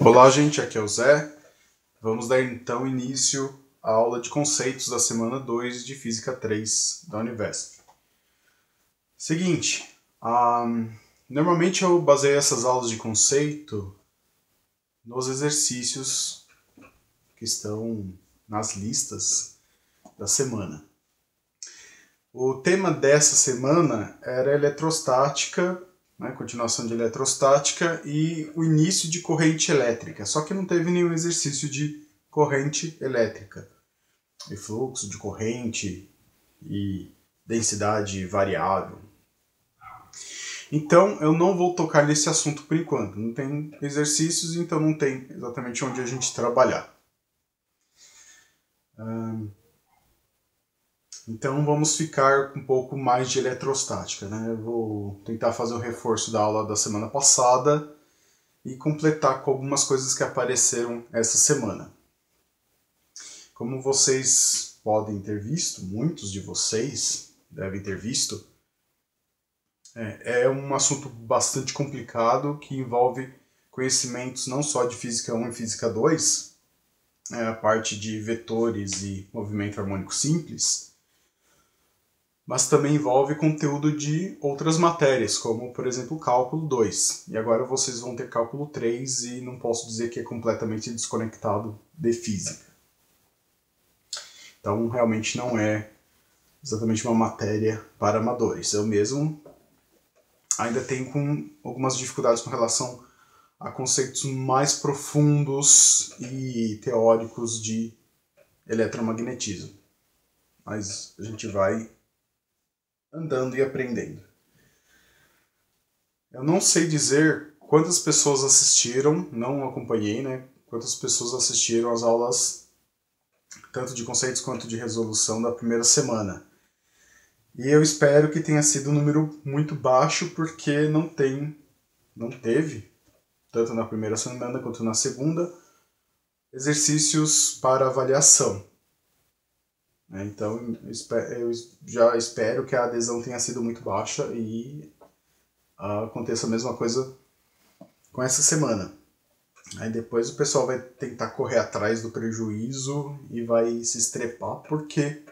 Olá, gente, aqui é o Zé. Vamos dar então início à aula de conceitos da semana 2 de Física 3 da Univesp. Seguinte, normalmente eu baseio essas aulas de conceito nos exercícios que estão nas listas da semana. O tema dessa semana era eletrostática, continuação de eletrostática e o início de corrente elétrica, só que não teve nenhum exercício de corrente elétrica, e fluxo de corrente e densidade variável. Então eu não vou tocar nesse assunto por enquanto, não tem exercícios, então não tem exatamente onde a gente trabalhar. Então vamos ficar com um pouco mais de eletrostática, né? Eu vou tentar fazer o reforço da aula da semana passada e completar com algumas coisas que apareceram essa semana. Como vocês podem ter visto, muitos de vocês devem ter visto, é um assunto bastante complicado que envolve conhecimentos não só de Física 1 e Física 2, a parte de vetores e movimento harmônico simples, mas também envolve conteúdo de outras matérias, como, por exemplo, cálculo 2. E agora vocês vão ter cálculo 3 e não posso dizer que é completamente desconectado de física. Então, realmente não é exatamente uma matéria para amadores. Eu mesmo ainda tenho algumas dificuldades com relação a conceitos mais profundos e teóricos de eletromagnetismo. Mas a gente vai andando e aprendendo. Eu não sei dizer quantas pessoas assistiram, não acompanhei, né? Quantas pessoas assistiram às aulas, tanto de conceitos quanto de resolução da primeira semana. E eu espero que tenha sido um número muito baixo, porque não teve, tanto na primeira semana quanto na segunda, exercícios para avaliação. Então eu já espero que a adesão tenha sido muito baixa e aconteça a mesma coisa com essa semana. Aí depois o pessoal vai tentar correr atrás do prejuízo e vai se estrepar, porque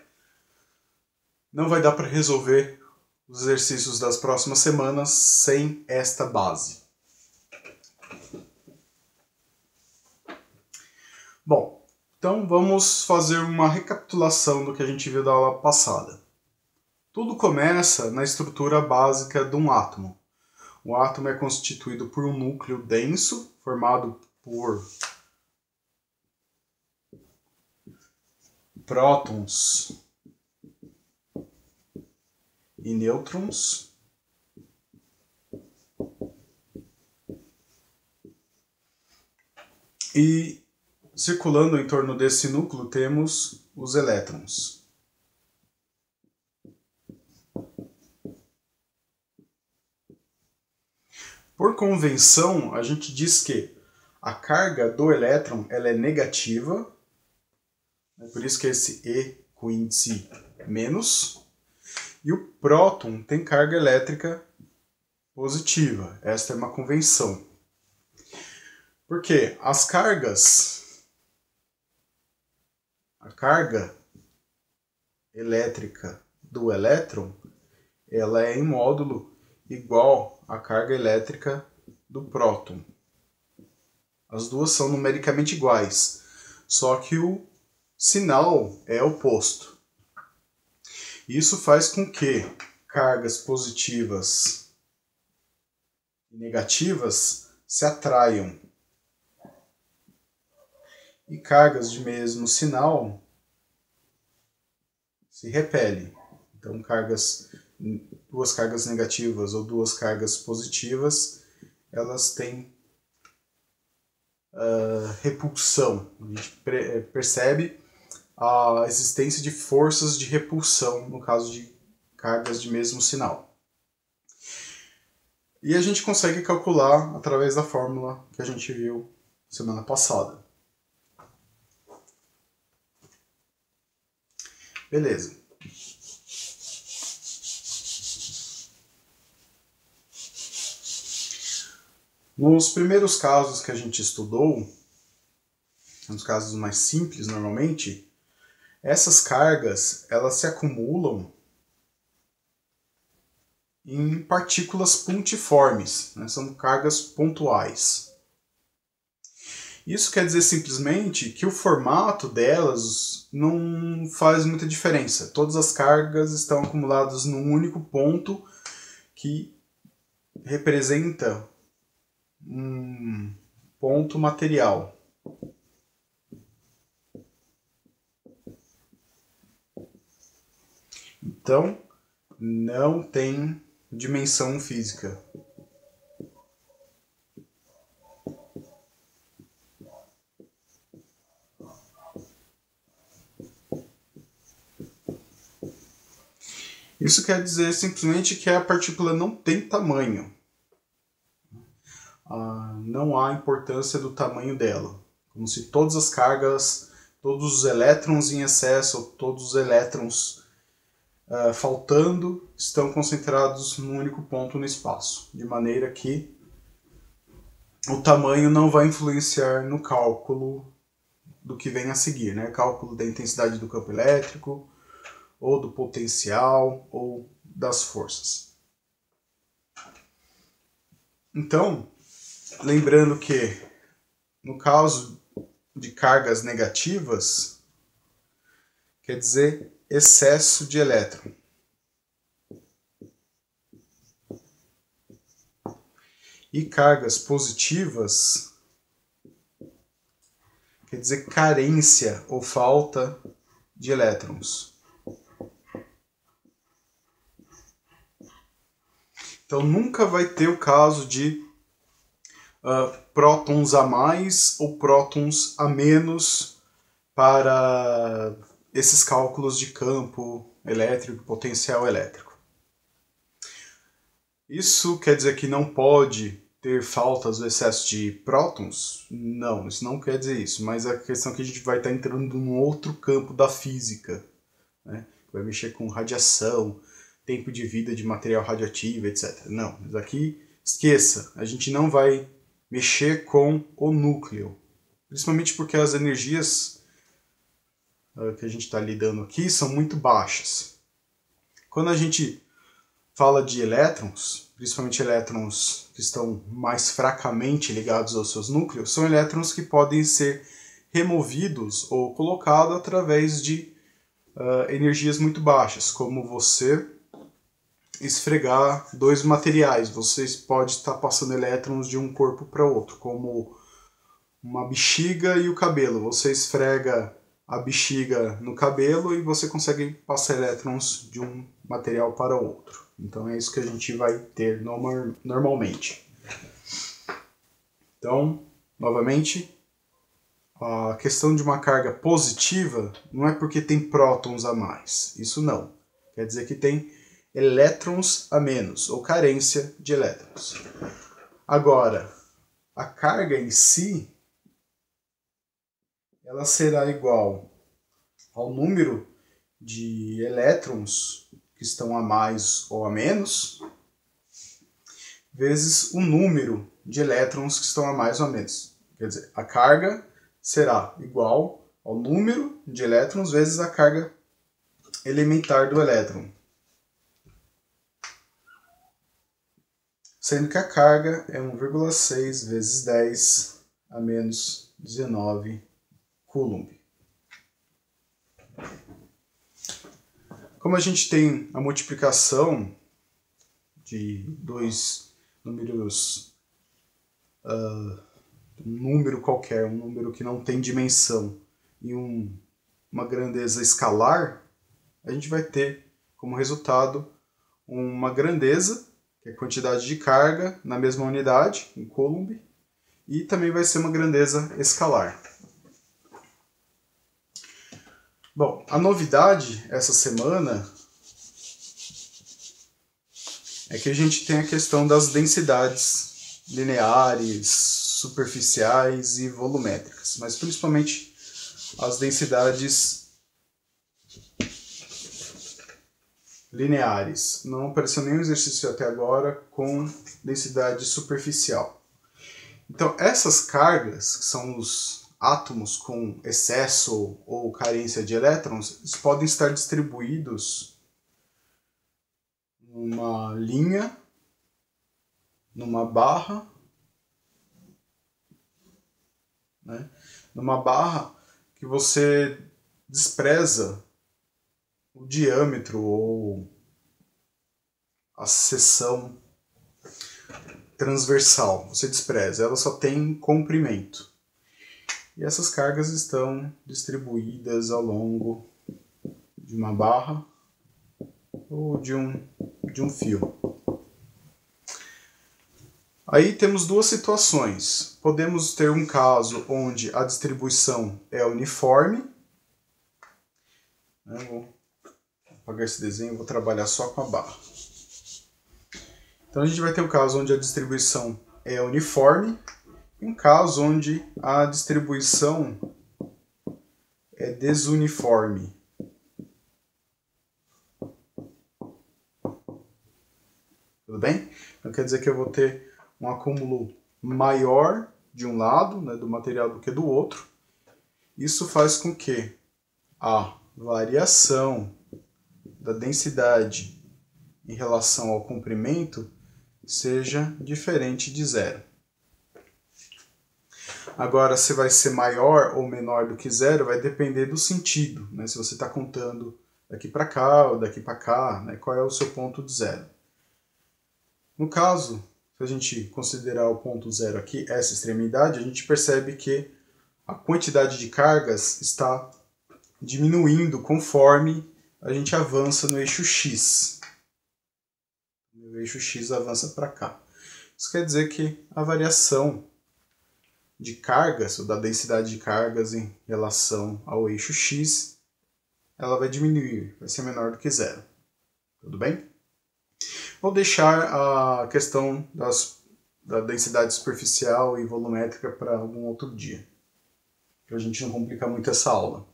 não vai dar para resolver os exercícios das próximas semanas sem esta base. Bom, então vamos fazer uma recapitulação do que a gente viu da aula passada. Tudo começa na estrutura básica de um átomo. O átomo é constituído por um núcleo denso, formado por prótons e nêutrons. E circulando em torno desse núcleo temos os elétrons. Por convenção, a gente diz que a carga do elétron ela é negativa, por isso que é esse E com índice menos, e o próton tem carga elétrica positiva. Esta é uma convenção. Porque a carga elétrica do elétron, ela é em módulo igual à carga elétrica do próton. As duas são numericamente iguais, só que o sinal é oposto. Isso faz com que cargas positivas e negativas se atraiam. E cargas de mesmo sinal se repelem. Então, duas cargas negativas ou duas cargas positivas, elas têm repulsão. A gente percebe a existência de forças de repulsão no caso de cargas de mesmo sinal. E a gente consegue calcular através da fórmula que a gente viu semana passada. Beleza. Nos primeiros casos que a gente estudou, nos casos mais simples normalmente, essas cargas elas se acumulam em partículas pontiformes, né? São cargas pontuais. Isso quer dizer simplesmente que o formato delas não faz muita diferença. Todas as cargas estão acumuladas num único ponto que representa um ponto material. Então, não tem dimensão física. Isso quer dizer simplesmente que a partícula não tem tamanho. Não há importância do tamanho dela. Como se todas as cargas, todos os elétrons em excesso, ou todos os elétrons faltando, estão concentrados num único ponto no espaço. De maneira que o tamanho não vai influenciar no cálculo do que vem a seguir, né? Cálculo da intensidade do campo elétrico, ou do potencial, ou das forças. Então, lembrando que, no caso de cargas negativas, quer dizer excesso de elétron. E cargas positivas quer dizer carência ou falta de elétrons. Então nunca vai ter o caso de prótons a mais ou prótons a menos para esses cálculos de campo elétrico, potencial elétrico. Isso quer dizer que não pode ter faltas ou excesso de prótons? Não, isso não quer dizer isso, mas a questão é que a gente vai estar entrando num outro campo da física, né? Vai mexer com radiação, tempo de vida de material radioativo, etc. Não, mas aqui esqueça, a gente não vai mexer com o núcleo, principalmente porque as energias que a gente está lidando aqui são muito baixas. Quando a gente fala de elétrons, principalmente elétrons que estão mais fracamente ligados aos seus núcleos, são elétrons que podem ser removidos ou colocados através de energias muito baixas, como você esfregar dois materiais. Você pode estar passando elétrons de um corpo para outro, como uma bexiga e o cabelo. Você esfrega a bexiga no cabelo e você consegue passar elétrons de um material para outro. Então é isso que a gente vai ter normalmente. Então, novamente, a questão de uma carga positiva não é porque tem prótons a mais. Isso não. Quer dizer que tem elétrons a menos, ou carência de elétrons. Agora, a carga em si, ela será igual ao número de elétrons que estão a mais ou a menos, vezes o número de elétrons que estão a mais ou a menos. Quer dizer, a carga será igual ao número de elétrons vezes a carga elementar do elétron. Sendo que a carga é 1,6 vezes 10 a menos 19 Coulomb. Como a gente tem a multiplicação de dois números, um número qualquer, um número que não tem dimensão, e uma grandeza escalar, a gente vai ter como resultado uma grandeza, que é a quantidade de carga na mesma unidade, em Coulomb, e também vai ser uma grandeza escalar. Bom, a novidade essa semana é que a gente tem a questão das densidades lineares, superficiais e volumétricas, mas principalmente as densidades lineares. Não apareceu nenhum exercício até agora com densidade superficial. Então, essas cargas, que são os átomos com excesso ou carência de elétrons, eles podem estar distribuídos numa linha, numa barra, né? Numa barra que você despreza o diâmetro ou a seção transversal. Você despreza, ela só tem comprimento. E essas cargas estão distribuídas ao longo de uma barra ou de um fio. Aí temos duas situações. Podemos ter um caso onde a distribuição é uniforme. Eu vou apagar esse desenho e vou trabalhar só com a barra. Então a gente vai ter um caso onde a distribuição é uniforme e um caso onde a distribuição é desuniforme. Tudo bem? Então quer dizer que eu vou ter um acúmulo maior de um lado, né, do material do que do outro. Isso faz com que a variação da densidade em relação ao comprimento seja diferente de zero. Agora, se vai ser maior ou menor do que zero, vai depender do sentido, né? Se você está contando daqui para cá ou daqui para cá, né? Qual é o seu ponto de zero. No caso, se a gente considerar o ponto zero aqui, essa extremidade, a gente percebe que a quantidade de cargas está diminuindo conforme a gente avança no eixo X. O eixo X avança para cá. Isso quer dizer que a variação de cargas, ou da densidade de cargas em relação ao eixo X, ela vai diminuir, vai ser menor do que zero. Tudo bem? Vou deixar a questão da densidade superficial e volumétrica para algum outro dia, para a gente não complicar muito essa aula.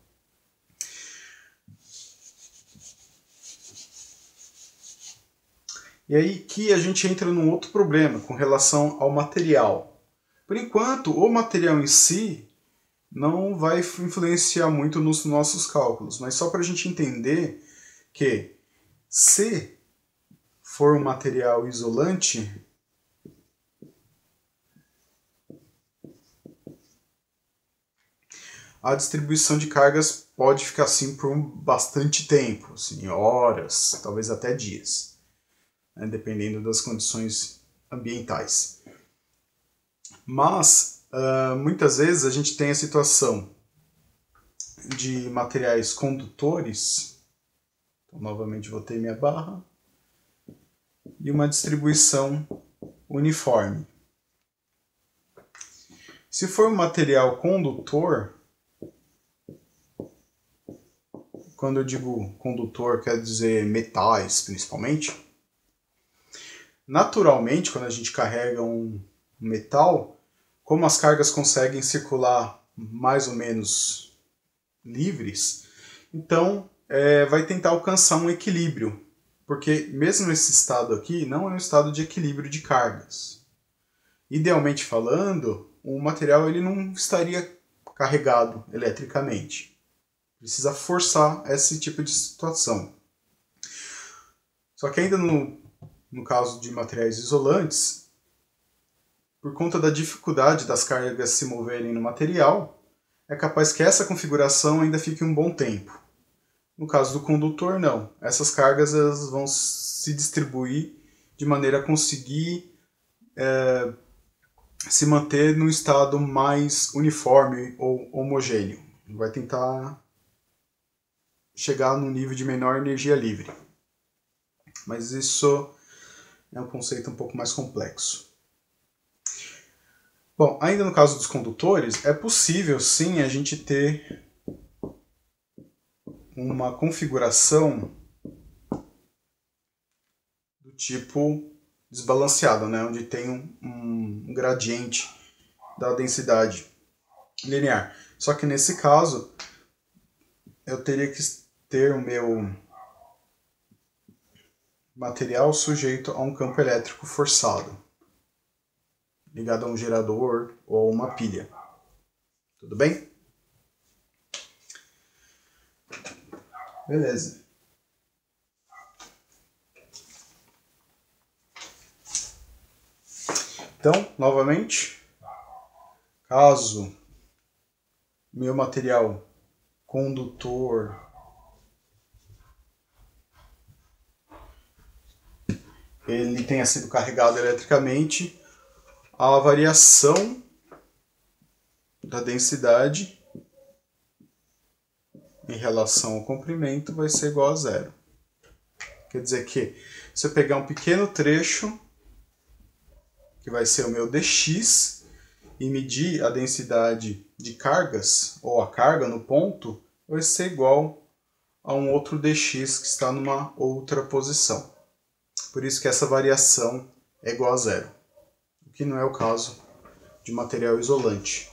E aí que a gente entra num outro problema com relação ao material. Por enquanto, o material em si não vai influenciar muito nos nossos cálculos, mas só para a gente entender que se for um material isolante, a distribuição de cargas pode ficar assim por bastante tempo, assim, horas, talvez até dias, né, dependendo das condições ambientais. Mas, muitas vezes a gente tem a situação de materiais condutores, então, novamente vou ter minha barra, e uma distribuição uniforme. Se for um material condutor, quando eu digo condutor, quer dizer metais principalmente, naturalmente, quando a gente carrega um metal, como as cargas conseguem circular mais ou menos livres, então vai tentar alcançar um equilíbrio, porque mesmo esse estado aqui não é um estado de equilíbrio de cargas. Idealmente falando, o material ele não estaria carregado eletricamente. Precisa forçar esse tipo de situação. Só que ainda no caso de materiais isolantes, por conta da dificuldade das cargas se moverem no material, é capaz que essa configuração ainda fique um bom tempo. No caso do condutor, não. Essas cargas elas vão se distribuir de maneira a conseguir se manter num estado mais uniforme ou homogêneo. Vai tentar chegar num nível de menor energia livre. Mas isso é um conceito um pouco mais complexo. Bom, ainda no caso dos condutores, é possível sim a gente ter uma configuração do tipo desbalanceado, né? Onde tem um gradiente da densidade linear. Só que nesse caso, eu teria que ter o meu material sujeito a um campo elétrico forçado. ligado a um gerador ou uma pilha. Tudo bem? Beleza. Então, novamente, caso meu material condutor ele tenha sido carregado eletricamente, a variação da densidade em relação ao comprimento vai ser igual a zero. Quer dizer que se eu pegar um pequeno trecho, que vai ser o meu dx, e medir a densidade de cargas, ou a carga no ponto, vai ser igual a um outro dx que está numa outra posição. Por isso que essa variação é igual a zero, o que não é o caso de material isolante.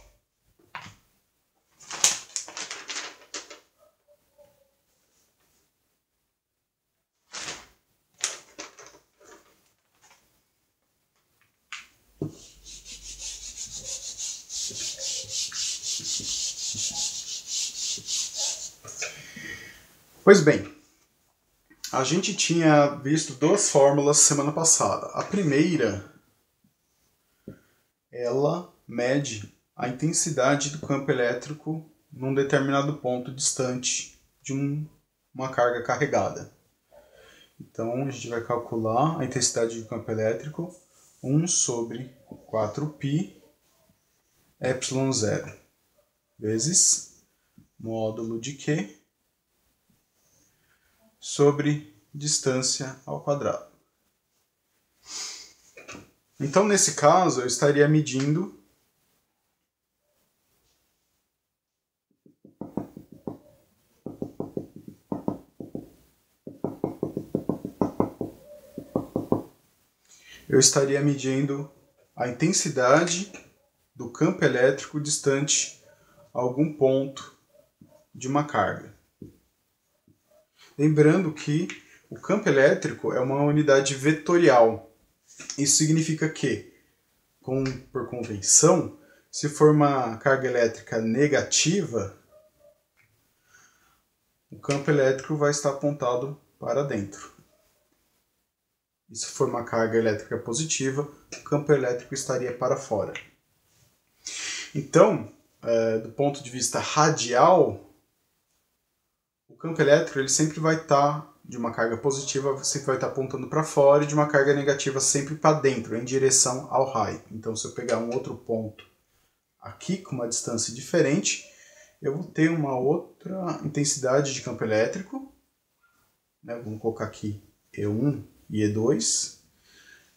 Pois bem, a gente tinha visto duas fórmulas semana passada. A primeira, ela mede a intensidade do campo elétrico num determinado ponto distante de uma carga carregada. Então, a gente vai calcular a intensidade do campo elétrico 1 sobre 4π ε0 vezes módulo de Q sobre distância ao quadrado. Então, nesse caso, eu estaria medindo a intensidade do campo elétrico distante a algum ponto de uma carga. Lembrando que o campo elétrico é uma unidade vetorial. Isso significa que, por convenção, se for uma carga elétrica negativa, o campo elétrico vai estar apontado para dentro. E se for uma carga elétrica positiva, o campo elétrico estaria para fora. Então, do ponto de vista radial, o campo elétrico ele sempre vai estar, de uma carga positiva, sempre vai estar apontando para fora, e de uma carga negativa sempre para dentro, em direção ao raio. Então, se eu pegar um outro ponto aqui, com uma distância diferente, eu vou ter uma outra intensidade de campo elétrico. Vamos colocar aqui E1 e E2.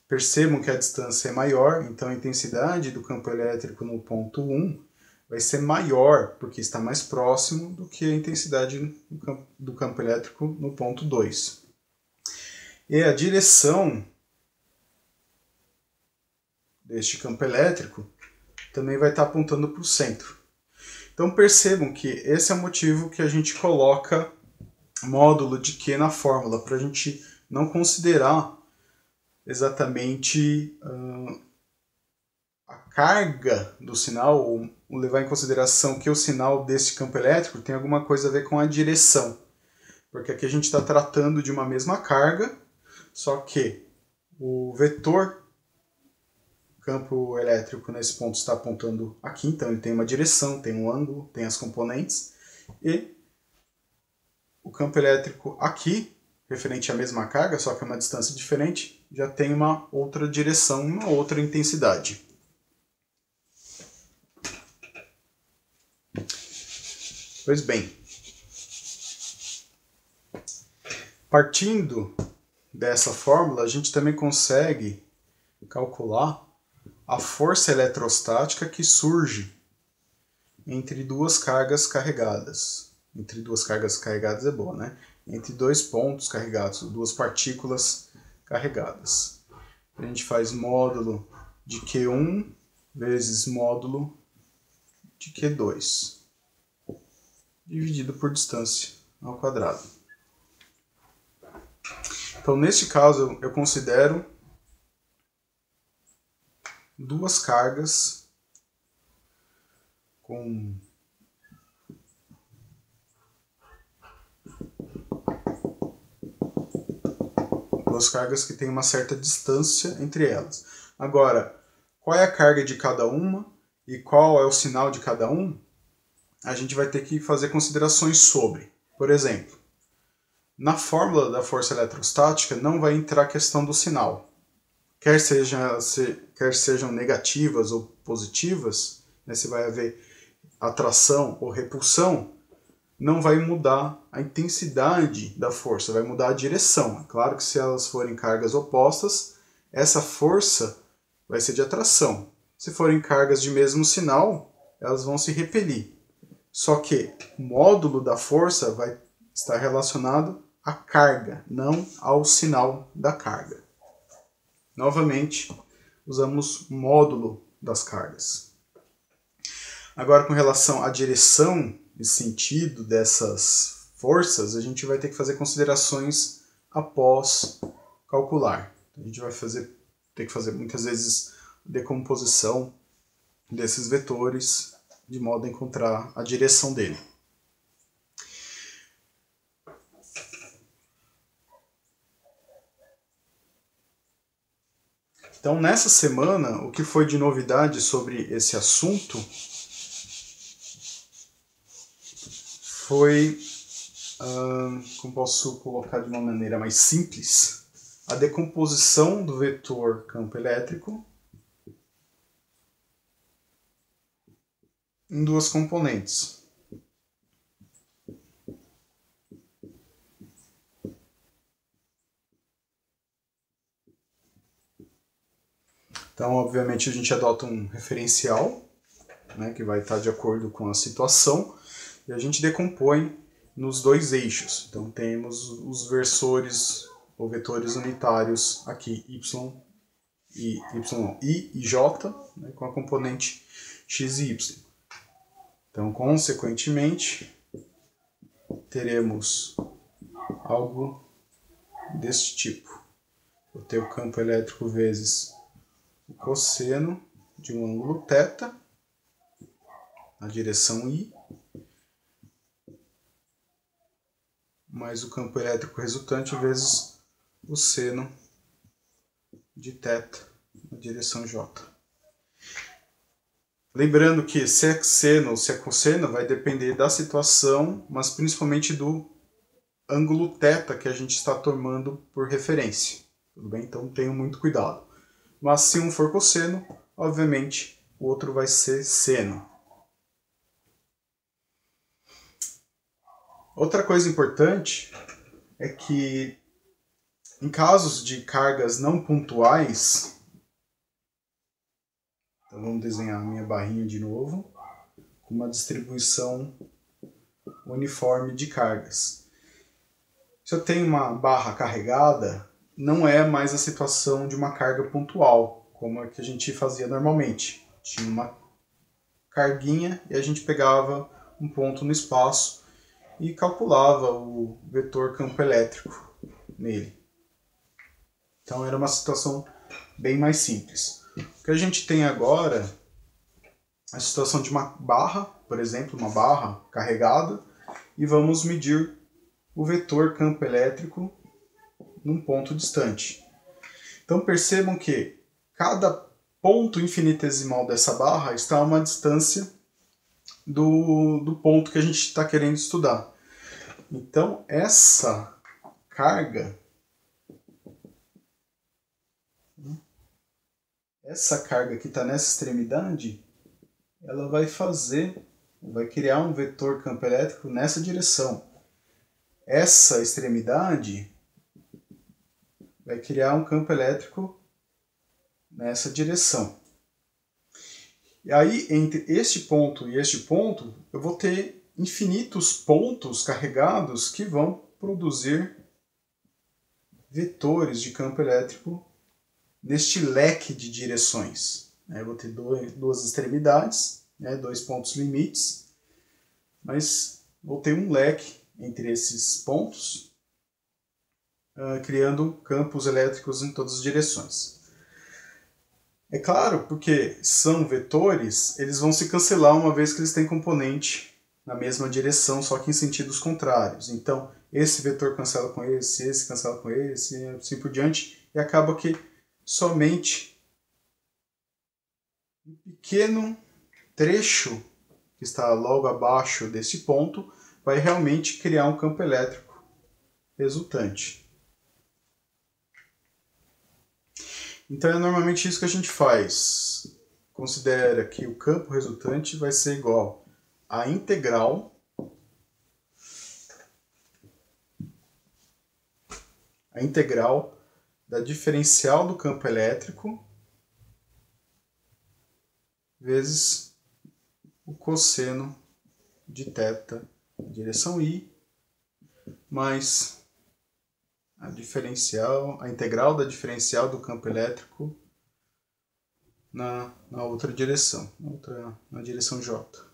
Percebam que a distância é maior, então a intensidade do campo elétrico no ponto 1 vai ser maior, porque está mais próximo do que a intensidade do campo elétrico no ponto 2. E a direção deste campo elétrico também vai estar apontando para o centro. Então percebam que esse é o motivo que a gente coloca módulo de Q na fórmula, para a gente não considerar exatamente a carga do sinal, ou levar em consideração que o sinal desse campo elétrico tem alguma coisa a ver com a direção. Porque aqui a gente está tratando de uma mesma carga, só que o vetor campo elétrico nesse ponto está apontando aqui, então ele tem uma direção, tem um ângulo, tem as componentes, e o campo elétrico aqui, referente à mesma carga, só que a uma distância diferente, já tem uma outra direção, uma outra intensidade. Pois bem, partindo dessa fórmula, a gente também consegue calcular a força eletrostática que surge entre duas cargas carregadas. Entre duas cargas carregadas é boa, né? Entre dois pontos carregados, duas partículas carregadas. A gente faz módulo de Q1 vezes módulo de Q2, dividido por distância ao quadrado. Então, neste caso, eu considero duas cargas com duas cargas que têm uma certa distância entre elas. Agora, qual é a carga de cada uma e qual é o sinal de cada um? A gente vai ter que fazer considerações sobre. Por exemplo, na fórmula da força eletrostática não vai entrar a questão do sinal. Quer sejam negativas ou positivas, né, se vai haver atração ou repulsão, não vai mudar a intensidade da força, vai mudar a direção. É claro que se elas forem cargas opostas, essa força vai ser de atração. Se forem cargas de mesmo sinal, elas vão se repelir. Só que o módulo da força vai estar relacionado à carga, não ao sinal da carga. Novamente, usamos módulo das cargas. Agora, com relação à direção e sentido dessas forças, a gente vai ter que fazer considerações após calcular. A gente vai ter que fazer muitas vezes decomposição desses vetores de modo a encontrar a direção dele. Então, nessa semana, o que foi de novidade sobre esse assunto foi, como posso colocar de uma maneira mais simples, a decomposição do vetor campo elétrico em duas componentes. Então, obviamente, a gente adota um referencial, né, que vai estar de acordo com a situação, e a gente decompõe nos dois eixos. Então, temos os versores ou vetores unitários aqui, y e j, né, com a componente x e y. Então, consequentemente, teremos algo desse tipo. Vou ter o campo elétrico vezes o cosseno de um ângulo θ na direção I, mais o campo elétrico resultante vezes o seno de θ na direção J. Lembrando que se é seno ou se é cosseno vai depender da situação, mas principalmente do ângulo θ que a gente está tomando por referência. Tudo bem? Então tenham muito cuidado. Mas se um for cosseno, obviamente o outro vai ser seno. Outra coisa importante é que em casos de cargas não pontuais, então vamos desenhar a minha barrinha de novo, com uma distribuição uniforme de cargas. Se eu tenho uma barra carregada, não é mais a situação de uma carga pontual, como a que a gente fazia normalmente. Tinha uma carguinha e a gente pegava um ponto no espaço e calculava o vetor campo elétrico nele. Então era uma situação bem mais simples. O que a gente tem agora é a situação de uma barra, por exemplo, uma barra carregada, e vamos medir o vetor campo elétrico num ponto distante. Então percebam que cada ponto infinitesimal dessa barra está a uma distância do ponto que a gente está querendo estudar. Então essa carga que está nessa extremidade, ela vai criar um vetor campo elétrico nessa direção. Essa extremidade vai criar um campo elétrico nessa direção. E aí, entre este ponto e este ponto, eu vou ter infinitos pontos carregados que vão produzir vetores de campo elétrico neste leque de direções. Eu vou ter duas extremidades, dois pontos limites, mas vou ter um leque entre esses pontos, criando campos elétricos em todas as direções. É claro, porque são vetores, eles vão se cancelar uma vez que eles têm componente na mesma direção, só que em sentidos contrários. Então, esse vetor cancela com esse cancela com esse, e assim por diante, e acaba que somente um pequeno trecho que está logo abaixo desse ponto vai realmente criar um campo elétrico resultante. Então é normalmente isso que a gente faz. Considera que o campo resultante vai ser igual à integral da diferencial do campo elétrico vezes o cosseno de θ em direção I mais a integral da diferencial do campo elétrico na outra direção, na direção J.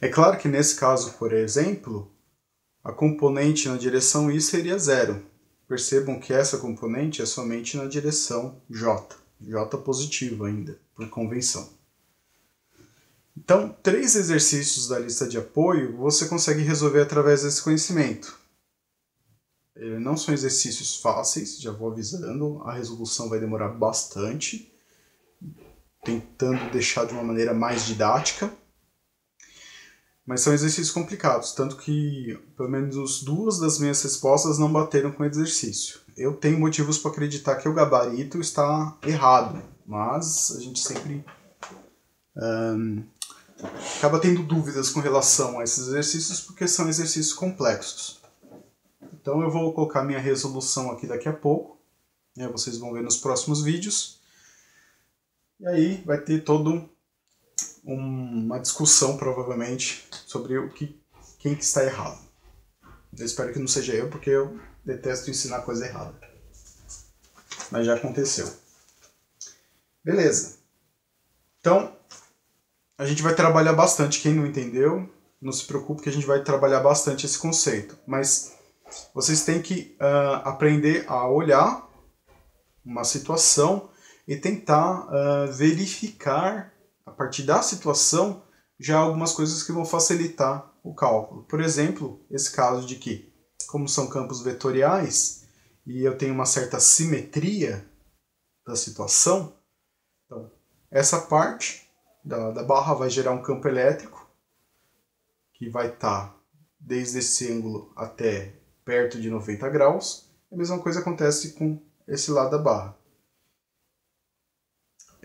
É claro que nesse caso, por exemplo, a componente na direção I seria zero. Percebam que essa componente é somente na direção J. J positivo ainda, por convenção. Então, 3 exercícios da lista de apoio você consegue resolver através desse conhecimento. Não são exercícios fáceis, já vou avisando, a resolução vai demorar bastante, tentando deixar de uma maneira mais didática. Mas são exercícios complicados, tanto que pelo menos 2 das minhas respostas não bateram com o exercício. Eu tenho motivos para acreditar que o gabarito está errado, mas a gente sempre acaba tendo dúvidas com relação a esses exercícios porque são exercícios complexos. Então eu vou colocar minha resolução aqui daqui a pouco, vocês vão ver nos próximos vídeos. E aí vai ter todo uma discussão, provavelmente, sobre quem que está errado. Eu espero que não seja eu, porque eu detesto ensinar coisa errada. Mas já aconteceu. Beleza. Então, a gente vai trabalhar bastante. Quem não entendeu, não se preocupe que a gente vai trabalhar bastante esse conceito. Mas vocês têm que aprender a olhar uma situação e tentar verificar, a partir da situação, já algumas coisas que vão facilitar o cálculo. Por exemplo, esse caso de que, como são campos vetoriais, e eu tenho uma certa simetria da situação, então, essa parte da barra vai gerar um campo elétrico, que vai estar desde esse ângulo até perto de 90 graus. A mesma coisa acontece com esse lado da barra.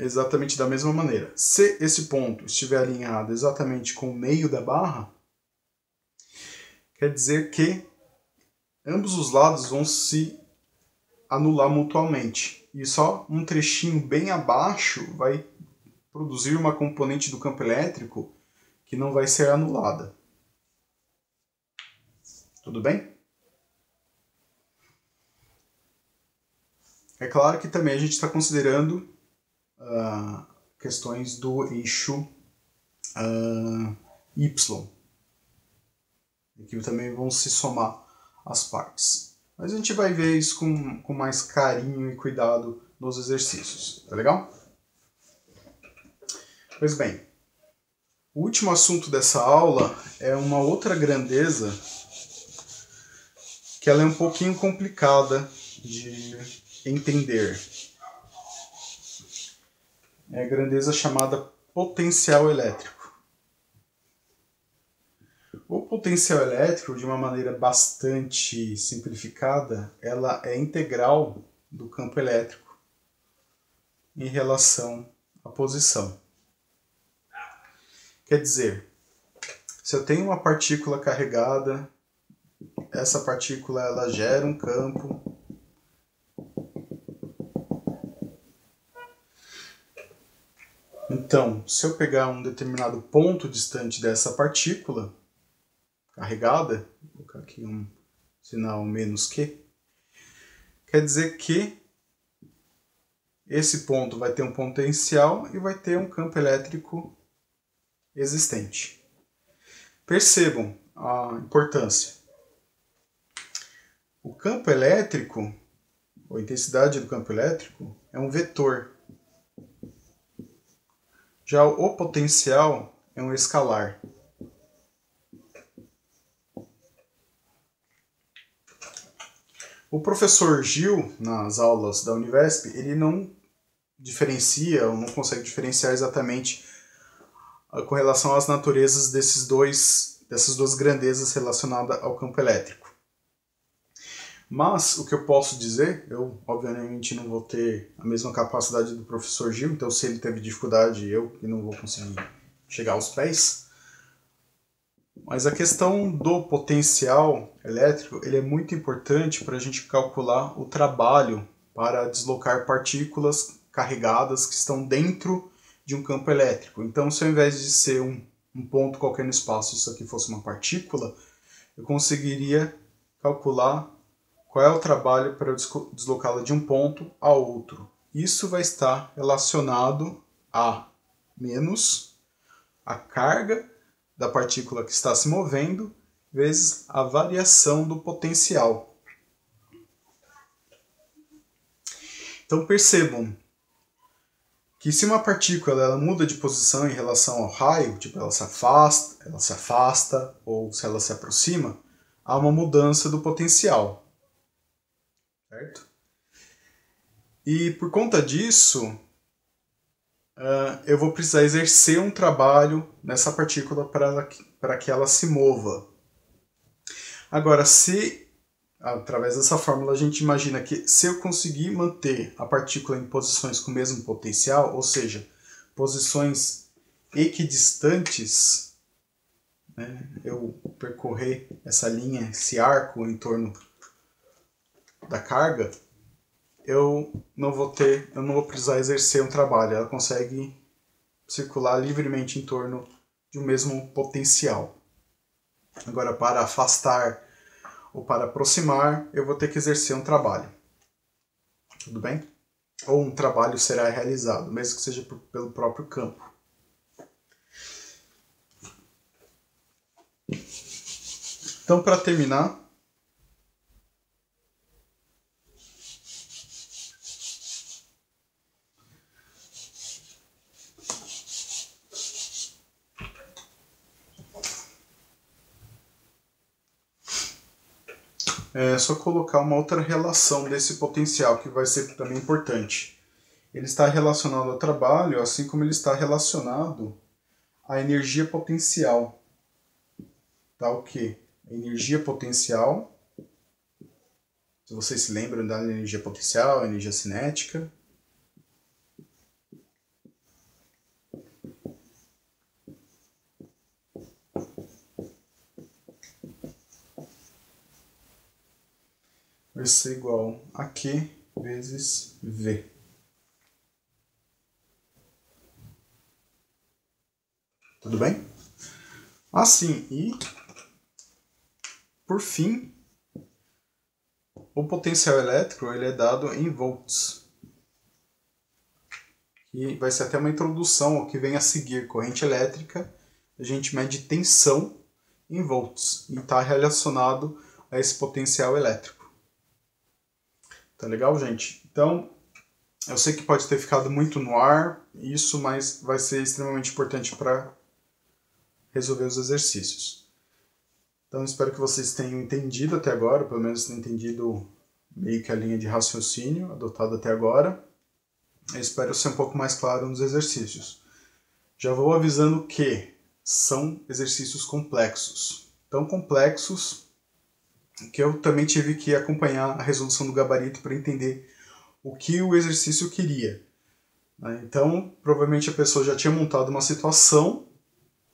Exatamente da mesma maneira. Se esse ponto estiver alinhado exatamente com o meio da barra, quer dizer que ambos os lados vão se anular mutuamente. E só um trechinho bem abaixo vai produzir uma componente do campo elétrico que não vai ser anulada. Tudo bem? É claro que também a gente está considerando questões do eixo Y. Aqui também vão se somar as partes. Mas a gente vai ver isso com mais carinho e cuidado nos exercícios. Tá legal? Pois bem, o último assunto dessa aula é uma outra grandeza que ela é um pouquinho complicada de entender. É a grandeza chamada potencial elétrico. O potencial elétrico, de uma maneira bastante simplificada, ela é integral do campo elétrico em relação à posição. Quer dizer, se eu tenho uma partícula carregada, essa partícula ela gera um campo. Então, se eu pegar um determinado ponto distante dessa partícula carregada, vou colocar aqui um sinal menos que, quer dizer que esse ponto vai ter um potencial e vai ter um campo elétrico existente. Percebam a importância. O campo elétrico, ou a intensidade do campo elétrico, é um vetor. Já o potencial é um escalar. O professor Gil, nas aulas da Univesp, ele não diferencia, ou não consegue diferenciar exatamente com relação às naturezas dessas duas grandezas relacionadas ao campo elétrico. Mas o que eu posso dizer, eu obviamente não vou ter a mesma capacidade do professor Gil, então se ele teve dificuldade, eu que não vou conseguir chegar aos pés. Mas a questão do potencial elétrico, ele é muito importante para a gente calcular o trabalho para deslocar partículas carregadas que estão dentro de um campo elétrico. Então, se ao invés de ser um ponto qualquer no espaço, isso aqui fosse uma partícula, eu conseguiria calcular qual é o trabalho para deslocá-la de um ponto a outro. Isso vai estar relacionado a menos a carga da partícula que está se movendo vezes a variação do potencial. Então percebam que se uma partícula ela muda de posição em relação ao raio, tipo ela se afasta ou se ela se aproxima, há uma mudança do potencial. Certo? E por conta disso, eu vou precisar exercer um trabalho nessa partícula para que ela se mova. Agora, se através dessa fórmula a gente imagina que se eu conseguir manter a partícula em posições com o mesmo potencial, ou seja, posições equidistantes, né, eu percorrer essa linha, esse arco em torno da carga, eu não vou precisar exercer um trabalho, ela consegue circular livremente em torno de um mesmo potencial. Agora, para afastar ou para aproximar, eu vou ter que exercer um trabalho. Tudo bem? Ou um trabalho será realizado, mesmo que seja pelo próprio campo. Então, para terminar, é só colocar uma outra relação desse potencial, que vai ser também importante. Ele está relacionado ao trabalho, assim como ele está relacionado à energia potencial. Tá o quê? A energia potencial, se vocês se lembram da energia potencial, energia cinética. Vai ser igual a Q vezes V. Tudo bem? Assim, e por fim, o potencial elétrico ele é dado em volts. E vai ser até uma introdução ao que vem a seguir. Corrente elétrica, a gente mede tensão em volts e está relacionado a esse potencial elétrico. Tá legal, gente? Então, eu sei que pode ter ficado muito no ar isso, mas vai ser extremamente importante para resolver os exercícios. Então, espero que vocês tenham entendido até agora, pelo menos tenham entendido meio que a linha de raciocínio adotada até agora. Eu espero ser um pouco mais claro nos exercícios. Já vou avisando que são exercícios complexos. Tão complexos que eu também tive que acompanhar a resolução do gabarito para entender o que o exercício queria. Então, provavelmente a pessoa já tinha montado uma situação,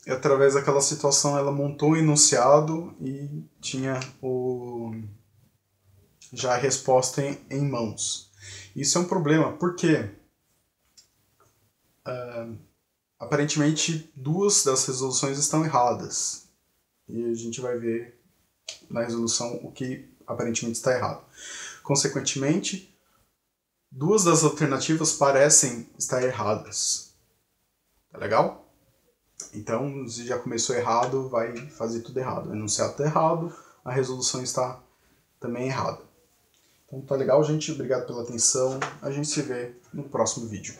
e através daquela situação ela montou um enunciado e tinha já a resposta em mãos. Isso é um problema, porque aparentemente duas das resoluções estão erradas. E a gente vai ver na resolução o que aparentemente está errado. Consequentemente, duas das alternativas parecem estar erradas. Tá legal? Então, se já começou errado, vai fazer tudo errado. O enunciado está errado, a resolução está também errada. Então tá legal, gente. Obrigado pela atenção. A gente se vê no próximo vídeo.